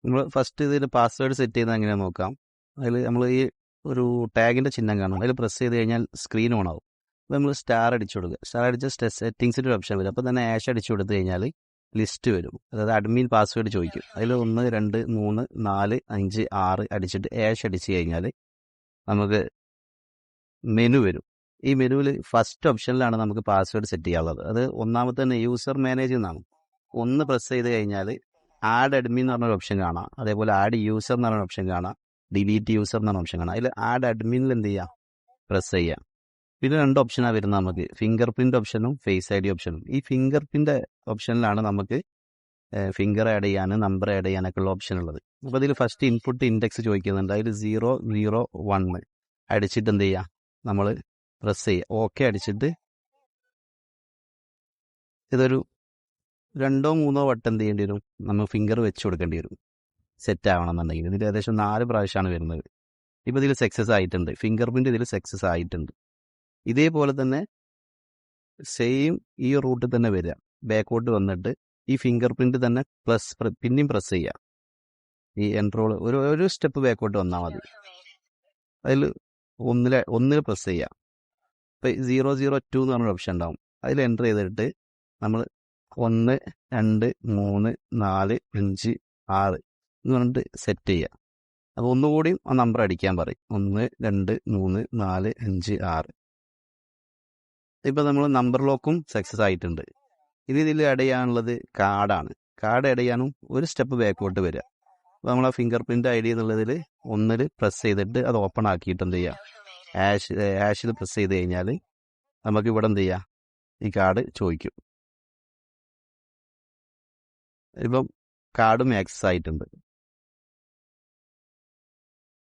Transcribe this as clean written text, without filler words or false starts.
നമ്മൾ ഫസ്റ്റ് ഇതിൽ password set ചെയ്യുന്നത് എങ്ങനെയാണെന്ന് നോക്കാം. അതിൽ നമ്മൾ ഈ ഒരു ടാഗിൻ്റെ ചിഹ്നം കാണും, അതിൽ പ്രസ് ചെയ്ത് കഴിഞ്ഞാൽ സ്ക്രീൻ ഓൺ ആവും. അപ്പോൾ നമ്മൾ സ്റ്റാർ അടിച്ചു കൊടുക്കുക. സ്റ്റാർ അടിച്ച സെറ്റിങ്സിൻ്റെ ഒരു ഓപ്ഷൻ വരും. അപ്പോൾ തന്നെ ആഷ് അടിച്ചു കൊടുത്തു കഴിഞ്ഞാൽ ലിസ്റ്റ് വരും. അതായത് അഡ്മിൻ പാസ്വേഡ് ചോദിക്കും. അതിൽ 1 2 3 4 5 6 അടിച്ചിട്ട് ആഷ് അടിച്ചു കഴിഞ്ഞാൽ നമുക്ക് മെനു വരും. ഈ മെനുവിൽ ഫസ്റ്റ് ഓപ്ഷനിലാണ് നമുക്ക് പാസ്വേഡ് സെറ്റ് ചെയ്യാനുള്ളത്. അത് ഒന്നാമത്തെ തന്നെ യൂസർ മാനേജ് എന്നാണ്. ഒന്ന് പ്രസ് ചെയ്ത് കഴിഞ്ഞാൽ ആഡ് അഡ്മിൻ എന്ന് പറഞ്ഞൊരു ഓപ്ഷൻ കാണാം. അതേപോലെ ആഡ് യൂസർ എന്ന് പറഞ്ഞൊരു ഓപ്ഷൻ കാണാം. ഡിലീറ്റ് യൂസർ എന്ന് പറഞ്ഞ ഓപ്ഷൻ കാണാം. അതിൽ ആഡ് അഡ്മിനിൽ എന്ത് ചെയ്യാം, പ്രസ് ചെയ്യാം. പിന്നെ 2 ഓപ്ഷനാണ് വരുന്നത് നമുക്ക്, ഫിംഗർ പ്രിൻ്റ് ഓപ്ഷനും ഫേസ് ഐ ഡി ഓപ്ഷനും. ഈ ഫിംഗർ പ്രിൻ്റ് ഓപ്ഷനിലാണ് നമുക്ക് ഫിംഗർ ആഡ് ചെയ്യാനും നമ്പർ ആഡ് ചെയ്യാനൊക്കെ ഉള്ള ഓപ്ഷൻ ഉള്ളത്. അപ്പോൾ അതിൽ ഫസ്റ്റ് ഇൻപുട്ട് ഇൻഡെക്സ് ചോദിക്കുന്നുണ്ട്. അതിൽ 0 0 1 അടിച്ചിട്ട് എന്ത് ചെയ്യുക, നമ്മൾ പ്രസ് ചെയ്യുക. ഓക്കെ അടിച്ചിട്ട് ഇതൊരു 2 3 വട്ടം എന്ത് ചെയ്യേണ്ടി വരും, നമ്മൾ ഫിംഗർ വെച്ച് കൊടുക്കേണ്ടി വരും സെറ്റ് ആവണമെന്നുണ്ടെങ്കിൽ. ഇതിൽ ഏകദേശം 4 പ്രാവശ്യമാണ് വരുന്നത്. ഇപ്പോൾ ഇതിൽ സക്സസ് ആയിട്ടുണ്ട്, ഫിംഗർ പ്രിൻ്റ് ഇതിൽ സക്സസ് ആയിട്ടുണ്ട്. ഇതേപോലെ തന്നെ സെയിം ഈ റൂട്ടിൽ തന്നെ വരിക, ബാക്കോട്ട് വന്നിട്ട് ഈ ഫിംഗർ പ്രിൻ്റ് തന്നെ പിന്നെയും പ്രസ് ചെയ്യുക. ഈ എൻട്രോൾ ഒരു സ്റ്റെപ്പ് ബാക്കോട്ട് വന്നാൽ മതി. അതിൽ ഒന്നിൽ പ്രസ് ചെയ്യുക. ഇപ്പോൾ 002 എന്ന് പറഞ്ഞൊരു ഓപ്ഷൻ ഉണ്ടാവും. അതിൽ എൻ്റർ ചെയ്തിട്ട് നമ്മൾ 1 2 3 4 5 6 എന്ന് പറഞ്ഞിട്ട് സെറ്റ് ചെയ്യുക. അപ്പോൾ ഒന്നുകൂടി ആ നമ്പർ അടിക്കാൻ പറയും, 1 2 3 4 5 6. ഇപ്പോൾ നമ്മൾ നമ്പർ ലോക്കും സക്സസ് ആയിട്ടുണ്ട്. ഇതിൽ ആഡ് ചെയ്യാനുള്ളത് കാർഡാണ്. കാർഡ് ആഡ് ചെയ്യാനും ഒരു സ്റ്റെപ്പ് ബാക്കോട്ട് വരിക. അപ്പോൾ നമ്മൾ ആ ഫിംഗർ പ്രിൻ്റ് ഐ ഡി എന്നുള്ളതിൽ 1 പ്രസ് ചെയ്തിട്ട് അത് ഓപ്പൺ ആക്കിയിട്ട് എന്ത് ചെയ്യുക, ആഷിൽ പ്രസ് ചെയ്ത് കഴിഞ്ഞാൽ നമുക്ക് ഇവിടെ എന്ത് ചെയ്യുക, ഈ കാർഡ് ചോദിക്കും. ഇപ്പം കാർഡും ആക്സസ് ആയിട്ടുണ്ട്.